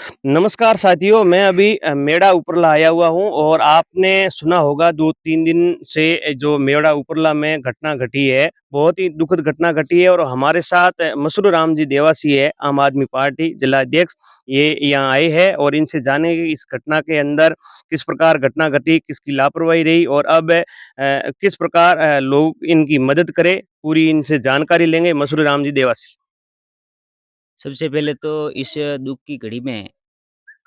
नमस्कार साथियों, मैं अभी मेड़ा उपरला आया हुआ हूँ और आपने सुना होगा 2-3 दिन से जो मेड़ा उपरला में घटना घटी है, बहुत ही दुखद घटना घटी है और हमारे साथ मसरूर राम जी देवासी है, आम आदमी पार्टी जिला अध्यक्ष, ये यहाँ आए हैं और इनसे जानेंगे इस घटना के अंदर किस प्रकार घटना घटी, किसकी लापरवाही रही और अब किस प्रकार लोग इनकी मदद करें, पूरी इनसे जानकारी लेंगे। मसरूर राम जी देवासी। सबसे पहले तो इस दुःख की घड़ी में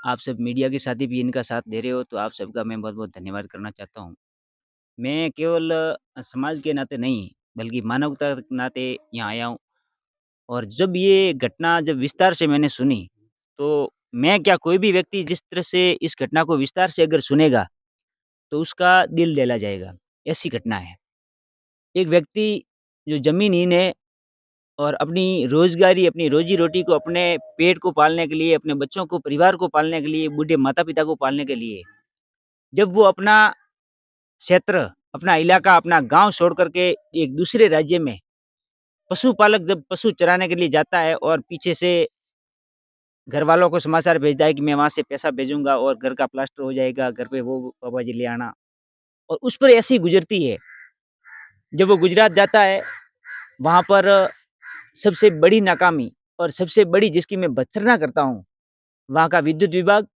आप सब मीडिया के साथी भी इनका साथ दे रहे हो, तो आप सबका मैं बहुत-बहुत धन्यवाद करना चाहता हूँ। मैं केवल समाज के नाते नहीं, बल्कि मानवता के नाते यहाँ आया हूँ और जब ये घटना जब विस्तार से मैंने सुनी, तो मैं क्या कोई भी व्यक्ति जिस तरह से इस घटना को विस्तार से अगर सुनेगा, तो उसका दिल दहला जाएगा, ऐसी घटना है। एक व्यक्ति जो ज़मीनहीन है और अपनी रोज़गारी, अपनी रोज़ी-रोटी को अपने पेट को पालने के लिए, अपने बच्चों को, परिवार को पालने के लिए, बूढ़े माता-पिता को पालने के लिए, जब वो अपना क्षेत्र, अपना इलाका, अपना गाँव छोड़ कर के एक दूसरे राज्य में पशुपालक जब पशु चराने के लिए जाता है और पीछे से घरवालों को समाचार भेजता है कि मैं वहाँ से पैसा भेजूँगा और घर का प्लास्टर हो जाएगा, घर पे वो पापा जी ले आना और उस पर ऐसी गुज़रती है। जब वो गुजरात जाता है, वहाँ पर सबसे बड़ी नाकामी और सबसे बड़ी जिसकी मैं भर्त्सना करता हूँ, वहाँ का विद्युत विभाग,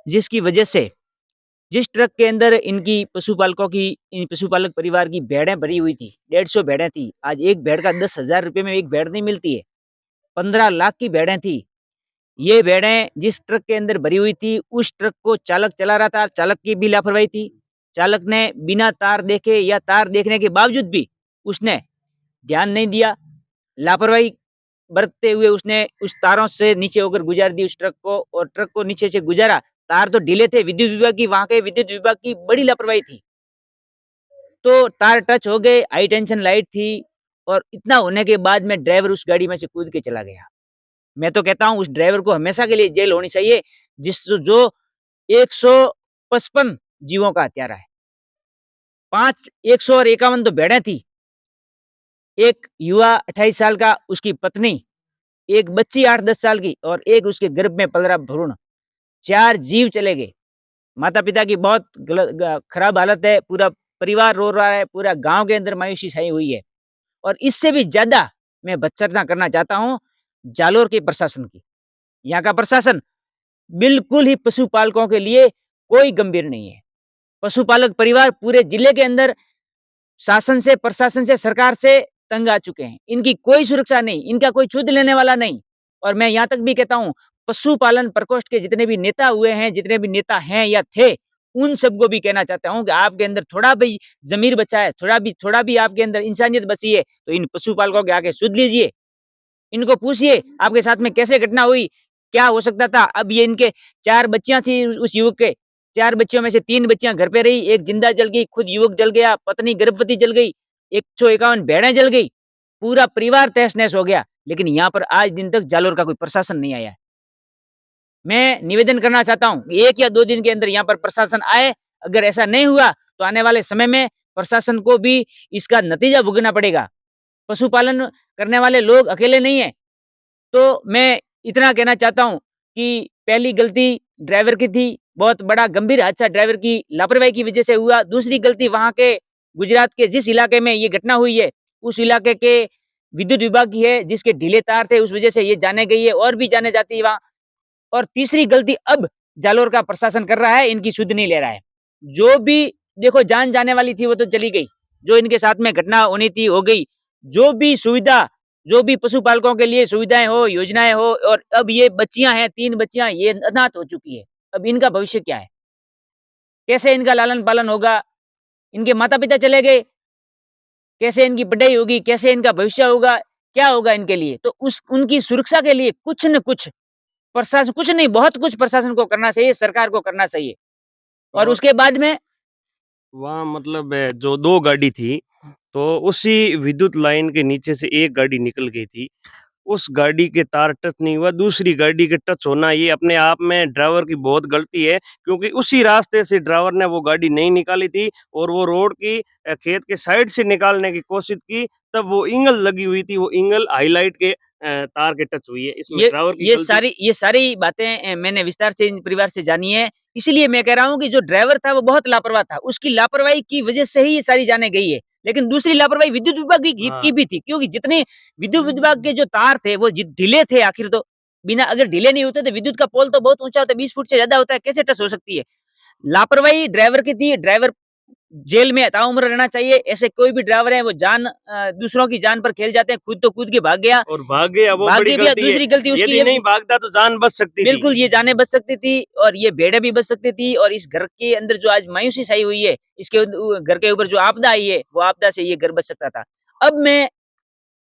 जिसकी वजह से जिस ट्रक के अंदर इनकी पशुपालकों की इन पशुपालक परिवार की भेड़ें भरी हुई थी, 150 भेड़ें थी। आज एक भेड़ का 10,000 रुपए में एक भेड़ नहीं मिलती है, 15 लाख की भेड़ें थी। ये भेड़ें जिस ट्रक के अंदर भरी हुई थी, उस ट्रक को चालक चला रहा था, चालक की भी लापरवाही थी। चालक ने बिना तार देखे या तार देखने के बावजूद भी उसने ध्यान नहीं दिया, लापरवाही बरतते हुए उसने उस तारों से नीचे होकर गुजार दी उस ट्रक को और ट्रक को नीचे से गुजारा। तार तो ढीले थे, विद्युत विभाग की वहाँ के विद्युत विभाग की बड़ी लापरवाही थी। तो तार टच हो गए, हाई टेंशन लाइट थी और इतना होने के बाद में ड्राइवर उस गाड़ी में से कूद के चला गया। मैं तो कहता हूँ उस ड्राइवर को हमेशा के लिए जेल होनी चाहिए जिस जो 155 जीवों का हत्यारा है। 5 100 और 51 तो भेड़ें थी। एक युवा 28 साल का, उसकी पत्नी, एक बच्ची 8-10 साल की और एक उसके गर्भ में पल रहा भ्रूण। 4 जीव चले गए। माता-पिता की बहुत खराब हालत है, पूरा परिवार रो रहा है, पूरा गाँव के अंदर मायूसी छाई हुई है। और इससे भी ज़्यादा मैं भर्त्सना करना चाहता हूँ जालोर के प्रशासन की। यहाँ का प्रशासन बिल्कुल ही पशुपालकों के लिए कोई गंभीर नहीं है। पशुपालक परिवार पूरे जिले के अंदर शासन से, प्रशासन से, सरकार से तंग आ चुके हैं। इनकी कोई सुरक्षा नहीं, इनका कोई सुध लेने वाला नहीं। और मैं यहाँ तक भी कहता हूँ, पशुपालन प्रकोष्ठ के जितने भी नेता हुए हैं, जितने भी नेता हैं या थे, उन सबको भी कहना चाहता हूँ कि आपके अंदर थोड़ा भी ज़मीर बचा है, थोड़ा भी आपके अंदर इंसानियत बची है, तो इन पशुपालकों के आके सुध लीजिए। इनको पूछिए, आपके साथ में कैसे घटना हुई? क्या हो सकता था? अब ये इनके 4 बच्चियाँ थी उस युवक के, 4 बच्चियों में से 3 बच्चियाँ घर पे रही, 1 जिंदा जल गई, खुद युवक जल गया, पत्नी गर्भवती जल गई, 151 भेड़ें जल गई, पूरा परिवार तहस-नहस हो गया। लेकिन यहाँ पर आज दिन तक जालोर का कोई प्रशासन नहीं आया है। मैं निवेदन करना चाहता हूँ, 1 या 2 दिन के अंदर यहाँ पर प्रशासन आए, अगर ऐसा नहीं हुआ, तो आने वाले समय में प्रशासन को भी इसका नतीजा भुगतना पड़ेगा। पशुपालन करने वाले लोग अकेले नहीं हैं। तो मैं इतना कहना चाहता हूँ कि पहली गलती ड्राइवर की थी, बहुत बड़ा गंभीर हादसा ड्राइवर की लापरवाही की वजह से हुआ। दूसरी गलती वहाँ के गुजरात के जिस इलाके में ये घटना हुई है, उस इलाके के विद्युत विभाग की है, जिसके ढीले तार थे, उस वजह से ये जाने गई है और भी जाने जाती है वहाँ। और तीसरी गलती अब जालोर का प्रशासन कर रहा है, इनकी सुध नहीं ले रहा है। जो भी देखो जान जाने वाली थी, वो तो चली गई। जो इनके साथ में घटना होनी थी, हो गई। जो भी सुविधा जो भी पशुपालकों के लिए सुविधाएँ हो, योजनाएँ हो और अब ये बच्चियाँ हैं, 3 बच्चियाँ ये अनाथ हो चुकी है। अब इनका भविष्य क्या है? कैसे इनका लालन-पालन होगा? इनके माता-पिता चले गए, कैसे इनकी पढ़ाई होगी? कैसे इनका भविष्य होगा? क्या होगा इनके लिए? तो उस उनकी सुरक्षा के लिए कुछ न कुछ प्रशासन कुछ नहीं, बहुत कुछ प्रशासन को करना चाहिए, सरकार को करना चाहिए। और और उसके बाद में वहाँ मतलब जो 2 गाड़ी थी, तो उसी विद्युत लाइन के नीचे से एक गाड़ी निकल गई थी। उस गाड़ी के तार टच नहीं हुआ, दूसरी गाड़ी के टच होना ये अपने आप में ड्राइवर की बहुत गलती है, क्योंकि उसी रास्ते से ड्राइवर ने वो गाड़ी नहीं निकाली थी और वो रोड की खेत के साइड से निकालने की कोशिश की, तब वो इंगल लगी हुई थी, वो इंगल हाइलाइट के तार के टच हुई है, इसमें ये ड्राइवर की ये गलती। सारी ये सारी बातें मैंने विस्तार से इन परिवार से जानी है। इसीलिए मैं कह रहा हूँ कि जो ड्राइवर था वो बहुत लापरवाह था। उसकी लापरवाही की वज़ह से ही ये सारी जानें गई है। लेकिन दूसरी लापरवाही विद्युत विभाग की हाँ, भी थी, क्योंकि जितने विद्युत विभाग के जो तार थे वो ढीले थे आखिर तो। बिना अगर ढीले नहीं होते तो विद्युत का पोल तो बहुत ऊँचा होता है, 20 फुट से ज़्यादा होता है, कैसे टच हो सकती है? लापरवाही ड्राइवर की थी, ड्राइवर जेल में ताउम्र रहना चाहिए। ऐसे कोई भी ड्राइवर है वो दूसरों की जान पर खेल जाते हैं, खुद तो कूद के भाग गया। और भाग गया, वो भाग बड़ी के भी गलती है। दूसरी गलती उसकी यदि ये नहीं भी भागता तो जान बच सकती थी। बिल्कुल ये जानें बच सकती थी और ये भेड़ें भी बच सकती थी और इस घर के अंदर जो आज मायूसी छाई हुई है, इसके घर के ऊपर जो आपदा आई है, वो आपदा से ये घर बच सकता था। अब मैं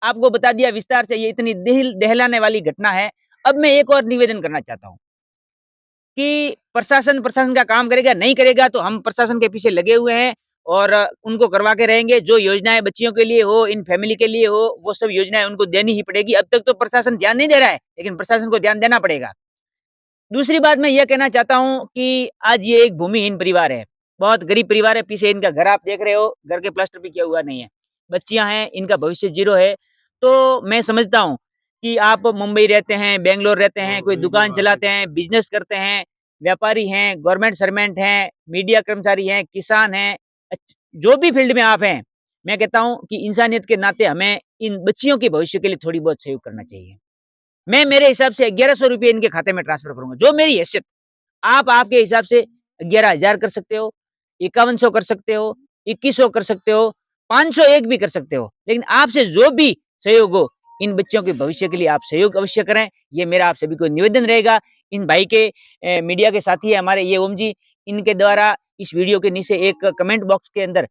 आपको बता दिया विस्तार से, ये इतनी दिल दहलाने वाली घटना है। अब मैं एक और निवेदन करना चाहता हूँ कि प्रशासन प्रशासन का काम करेगा, नहीं करेगा तो हम प्रशासन के पीछे लगे हुए हैं और उनको करवा के रहेंगे। जो योजनाएँ बच्चियों के लिए हो, इन फैमिली के लिए हो, वो सब योजनाएँ उनको देनी ही पड़ेगी। अब तक तो प्रशासन ध्यान नहीं दे रहा है, लेकिन प्रशासन को ध्यान देना पड़ेगा। दूसरी बात मैं ये कहना चाहता हूँ कि आज ये एक भूमिहीन परिवार है, बहुत गरीब परिवार है, पीछे इनका घर आप देख रहे हो, घर के प्लास्टर भी किया हुआ नहीं है। बच्चियाँ हैं, इनका भविष्य ज़ीरो है, तो मैं समझता हूँ कि आप मुंबई रहते हैं, बैंगलोर रहते हैं, कोई दुकान चलाते हैं, बिज़नेस करते हैं, व्यापारी हैं, गवर्नमेंट सर्वेंट हैं, मीडिया कर्मचारी हैं, किसान हैं, जो भी फ़ील्ड में आप हैं, मैं कहता हूँ कि इंसानियत के नाते हमें इन बच्चियों के भविष्य के लिए थोड़ी बहुत सहयोग करना चाहिए। मैं मेरे हिसाब से ₹1100 इनके खाते में ट्रांसफ़र करूँगा, जो मेरी हैसियत। आप आपके हिसाब से 11,000 कर सकते हो, 5100 कर सकते हो, 2100 कर सकते हो, 501 भी कर सकते हो। लेकिन आपसे जो भी सहयोग हो, इन बच्चों के भविष्य के लिए आप सहयोग अवश्य करें। ये मेरा आप सभी को निवेदन रहेगा। इन भाई के मीडिया के साथी हैं हमारे ये ओम जी, इनके द्वारा इस वीडियो के नीचे एक कमेंट बॉक्स के अंदर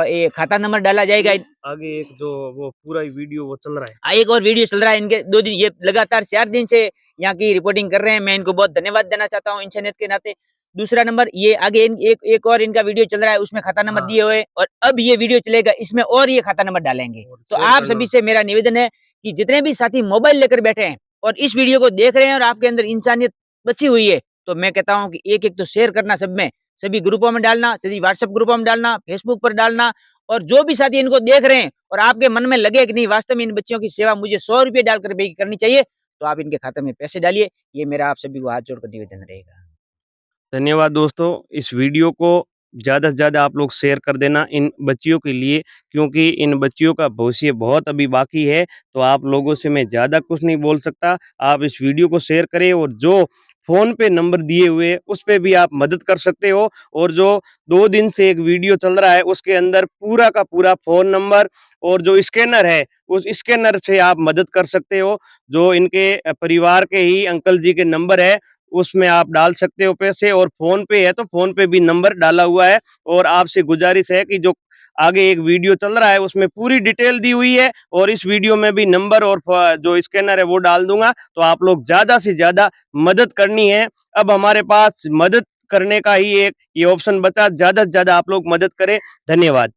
ये खाता नंबर डाला जाएगा। आगे एक जो वो पूरा ही वीडियो वो चल रहा है। एक और वीडियो चल रहा है इनके 2 दिन, ये लगातार 4 दिन से यहाँ की रिपोर्टिंग कर रहे हैं। मैं इनको बहुत धन्यवाद देना चाहता हूँ इंसानियत के नाते। दूसरा नंबर ये आगे इन एक एक और इनका वीडियो चल रहा है, उसमें खाता नंबर हाँ, दिए हुए हैं और अब ये वीडियो चलेगा, इसमें और ये खाता नंबर डालेंगे। और तो शेयर आप करना। सभी से मेरा निवेदन है कि जितने भी साथी मोबाइल लेकर बैठे हैं और इस वीडियो को देख रहे हैं और आपके अंदर इंसानियत बची हुई है, तो मैं कहता हूँ कि एक-एक तो शेयर करना सब में, सभी ग्रुपों में डालना, सभी व्हाट्सएप ग्रुपों में डालना, फेसबुक पर डालना और जो भी साथी इनको देख रहे हैं और आपके मन में लगे कि नहीं वास्तव में इन बच्चियों की सेवा मुझे ₹100 डालकर भी करनी चाहिए, तो आप इनके खाते में पैसे डालिए। ये मेरा आप सभी को हाथ जोड़कर निवेदन रहेगा। धन्यवाद दोस्तों, इस वीडियो को ज़्यादा से ज़्यादा आप लोग शेयर कर देना इन बच्चियों के लिए, क्योंकि इन बच्चियों का भविष्य बहुत अभी बाकी है, तो आप लोगों से मैं ज़्यादा कुछ नहीं बोल सकता। आप इस वीडियो को शेयर करें और जो फ़ोन पे नंबर दिए हुए हैं, उस पे भी आप मदद कर सकते हो और जो 2 दिन से एक वीडियो चल रहा है, उसके अंदर पूरा का पूरा फ़ोन नंबर और जो स्कैनर है, उस स्कैनर से आप मदद कर सकते हो। जो इनके परिवार के ही अंकल जी के नंबर है, उसमें आप डाल सकते हो पैसे और फ़ोन पे है तो फ़ोन पे भी नंबर डाला हुआ है और आपसे गुज़ारिश है कि जो आगे एक वीडियो चल रहा है उसमें पूरी डिटेल दी हुई है और इस वीडियो में भी नंबर और जो स्कैनर है वो डाल दूँगा, तो आप लोग ज़्यादा से ज़्यादा मदद करनी है। अब हमारे पास मदद करने का ही एक ये ऑप्शन बचा, ज़्यादा से ज़्यादा आप लोग मदद करें। धन्यवाद।